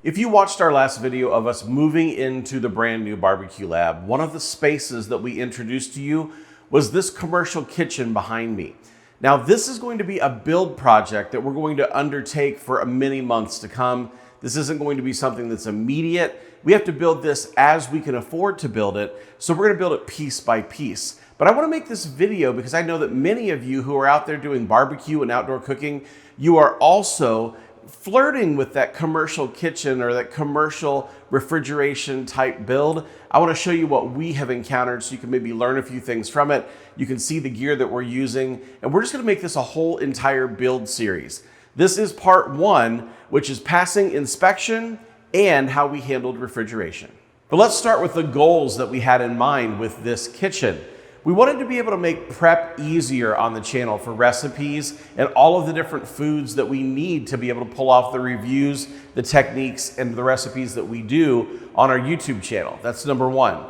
If you watched our last video of us moving into the brand new barbecue lab, one of the spaces that we introduced to you was this commercial kitchen behind me. Now, this is going to be a build project that we're going to undertake for many months to come. This isn't going to be something that's immediate. We have to build this as we can afford to build it, so we're going to build it piece by piece. But I want to make this video because I know that many of you who are out there doing barbecue and outdoor cooking, you are also flirting with that commercial kitchen or that commercial refrigeration type build. I want to show you what we have encountered so you can maybe learn a few things from it. You can see the gear that we're using, and we're just going to make this a whole entire build series. This is part one, which is passing inspection and how we handled refrigeration. But let's start with the goals that we had in mind with this kitchen. We wanted to be able to make prep easier on the channel for recipes and all of the different foods that we need to be able to pull off the reviews, the techniques, and the recipes that we do on our YouTube channel. That's number one.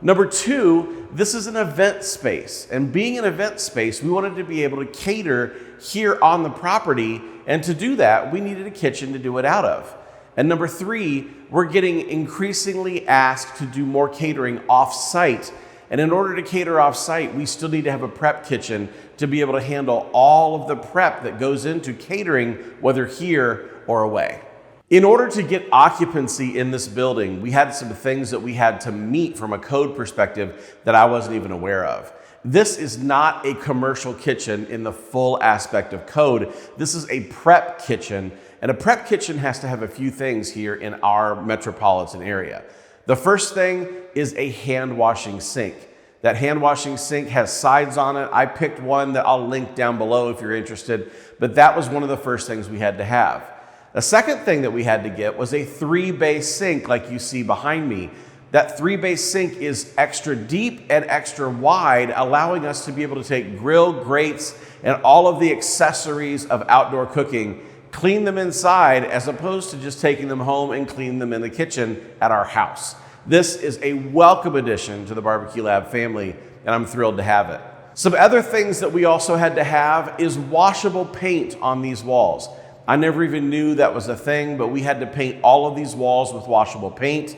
Number two, this is an event space. And being an event space, we wanted to be able to cater here on the property. And to do that, we needed a kitchen to do it out of. And number three, we're getting increasingly asked to do more catering off-site. And in order to cater off-site, we still need to have a prep kitchen to be able to handle all of the prep that goes into catering, whether here or away. In order to get occupancy in this building, we had some things that we had to meet from a code perspective that I wasn't even aware of. This is not a commercial kitchen in the full aspect of code. This is a prep kitchen, and a prep kitchen has to have a few things here in our metropolitan area. The first thing is a hand washing sink. That hand washing sink has sides on it. I picked one that I'll link down below if you're interested, but that was one of the first things we had to have. The second thing that we had to get was a 3-bay sink like you see behind me. That 3-bay sink is extra deep and extra wide, allowing us to be able to take grill, grates, and all of the accessories of outdoor cooking, clean them inside as opposed to just taking them home and clean them in the kitchen at our house. This is a welcome addition to the Barbecue Lab family, and I'm thrilled to have it. Some other things that we also had to have is washable paint on these walls. I never even knew that was a thing, but we had to paint all of these walls with washable paint.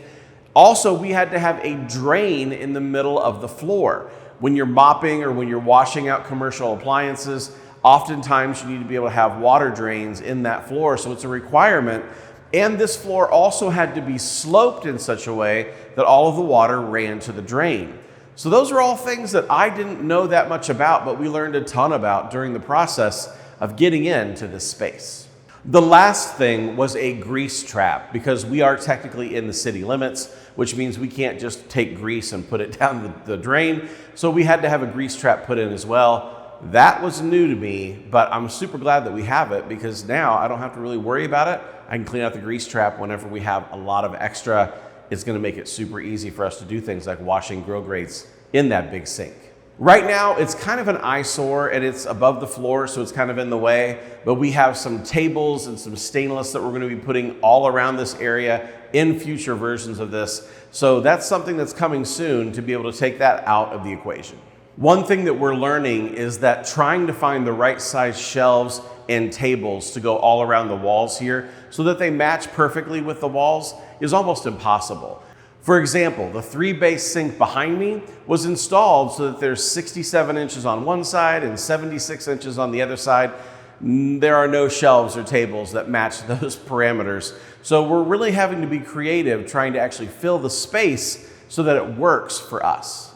Also, we had to have a drain in the middle of the floor. When you're mopping or when you're washing out commercial appliances, oftentimes you need to be able to have water drains in that floor, so it's a requirement. And this floor also had to be sloped in such a way that all of the water ran to the drain. So those are all things that I didn't know that much about, but we learned a ton about during the process of getting into this space. The last thing was a grease trap, because we are technically in the city limits, which means we can't just take grease and put it down the drain. So we had to have a grease trap put in as well. That was new to me, but I'm super glad that we have it, because now I don't have to really worry about it. I can clean out the grease trap whenever we have a lot of extra. It's going to make it super easy for us to do things like washing grill grates in that big sink. Right now, it's kind of an eyesore and it's above the floor, so it's kind of in the way, but we have some tables and some stainless that we're going to be putting all around this area in future versions of this. So that's something that's coming soon to be able to take that out of the equation. One thing that we're learning is that trying to find the right size shelves and tables to go all around the walls here so that they match perfectly with the walls is almost impossible. For example, the 3-bay sink behind me was installed so that there's 67 inches on one side and 76 inches on the other side. There are no shelves or tables that match those parameters. So we're really having to be creative trying to actually fill the space so that it works for us.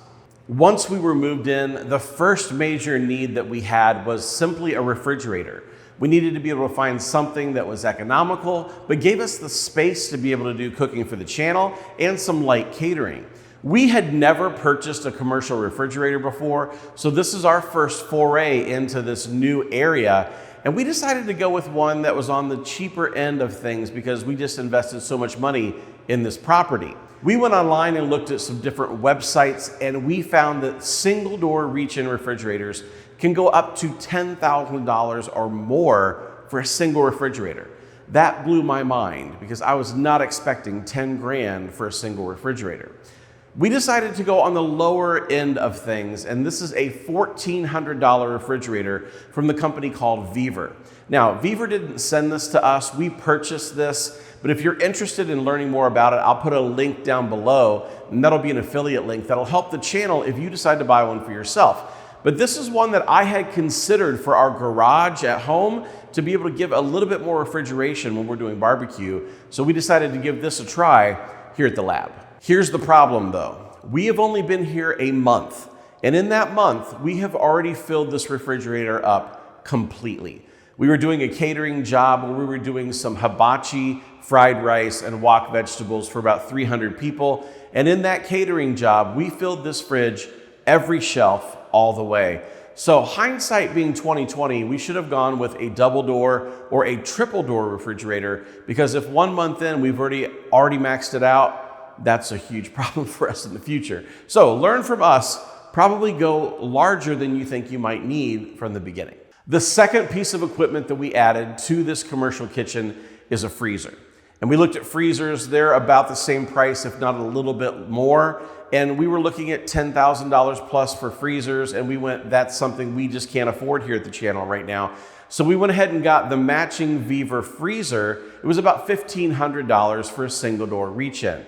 Once we were moved in, the first major need that we had was simply a refrigerator. We needed to be able to find something that was economical, but gave us the space to be able to do cooking for the channel and some light catering. We had never purchased a commercial refrigerator before, so this is our first foray into this new area. And we decided to go with one that was on the cheaper end of things because we just invested so much money in this property. We went online and looked at some different websites, and we found that single door reach-in refrigerators can go up to $10,000 or more for a single refrigerator. That blew my mind because I was not expecting 10 grand for a single refrigerator. We decided to go on the lower end of things, and this is a $1,400 refrigerator from the company called Viver. Now, Viver didn't send this to us. We purchased this But if you're interested in learning more about it, I'll put a link down below, and that'll be an affiliate link that'll help the channel if you decide to buy one for yourself. But this is one that I had considered for our garage at home to be able to give a little bit more refrigeration when we're doing barbecue. So we decided to give this a try here at the lab. Here's the problem though. We have only been here a month. And in that month, we have already filled this refrigerator up completely. We were doing a catering job where we were doing some hibachi, fried rice, and wok vegetables for about 300 people. And in that catering job, we filled this fridge every shelf all the way. So hindsight being 2020, we should have gone with a double door or a triple door refrigerator, because if 1 month in we've already maxed it out, that's a huge problem for us in the future. So learn from us, probably go larger than you think you might need from the beginning. The second piece of equipment that we added to this commercial kitchen is a freezer. And we looked at freezers, they're about the same price, if not a little bit more. And we were looking at $10,000 plus for freezers, and we went, that's something we just can't afford here at the channel right now. So we went ahead and got the matching Viver freezer. It was about $1,500 for a single door reach-in.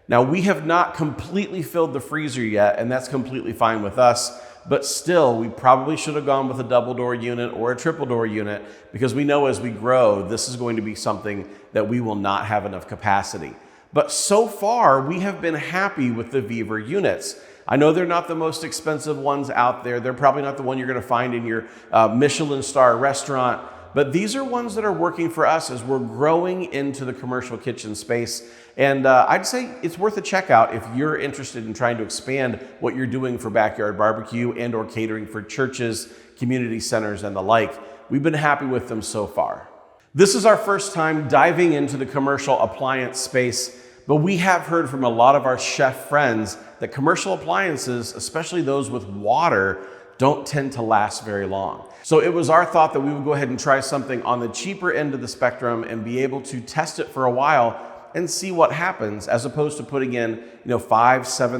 Now we have not completely filled the freezer yet, and that's completely fine with us. But still, we probably should have gone with a double door unit or a triple door unit, because we know as we grow, this is going to be something that we will not have enough capacity. But so far, we have been happy with the Viver units. I know they're not the most expensive ones out there. They're probably not the one you're going to find in your Michelin star restaurant. But these are ones that are working for us as we're growing into the commercial kitchen space. And I'd say it's worth a check out if you're interested in trying to expand what you're doing for backyard barbecue and or catering for churches, community centers, and the like. We've been happy with them so far. This is our first time diving into the commercial appliance space, but we have heard from a lot of our chef friends that commercial appliances, especially those with water, don't tend to last very long. So it was our thought that we would go ahead and try something on the cheaper end of the spectrum and be able to test it for a while and see what happens, as opposed to putting in $5,000,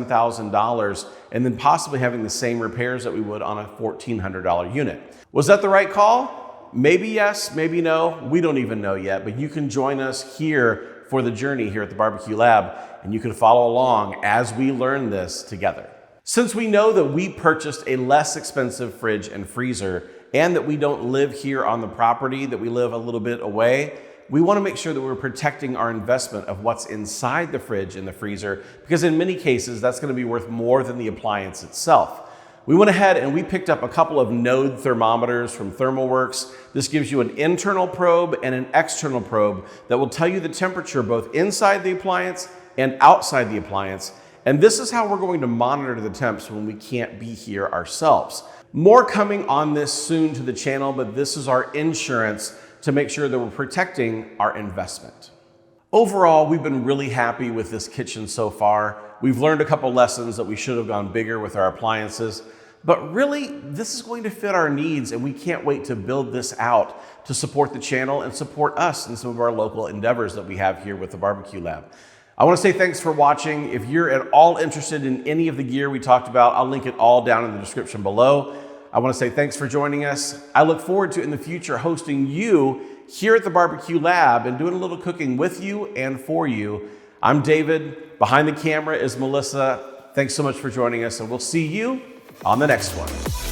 $7,000 and then possibly having the same repairs that we would on a $1,400 unit. Was that the right call? Maybe yes, maybe no. We don't even know yet, but you can join us here for the journey here at the Barbecue Lab, and you can follow along as we learn this together. Since we know that we purchased a less expensive fridge and freezer, and that we don't live here on the property, that we live a little bit away, we want to make sure that we're protecting our investment of what's inside the fridge and the freezer, because in many cases, that's going to be worth more than the appliance itself. We went ahead and we picked up a couple of node thermometers from ThermalWorks. This gives you an internal probe and an external probe that will tell you the temperature both inside the appliance and outside the appliance. And this is how we're going to monitor the temps when we can't be here ourselves. More coming on this soon to the channel, but this is our insurance to make sure that we're protecting our investment. Overall, we've been really happy with this kitchen so far. We've learned a couple lessons that we should have gone bigger with our appliances, but really this is going to fit our needs, and we can't wait to build this out to support the channel and support us in some of our local endeavors that we have here with the Barbecue Lab. I want to say thanks for watching. If you're at all interested in any of the gear we talked about, I'll link it all down in the description below. I want to say thanks for joining us. I look forward to in the future hosting you here at the Barbecue Lab and doing a little cooking with you and for you. I'm David. Behind the camera is Melissa. Thanks so much for joining us, and we'll see you on the next one.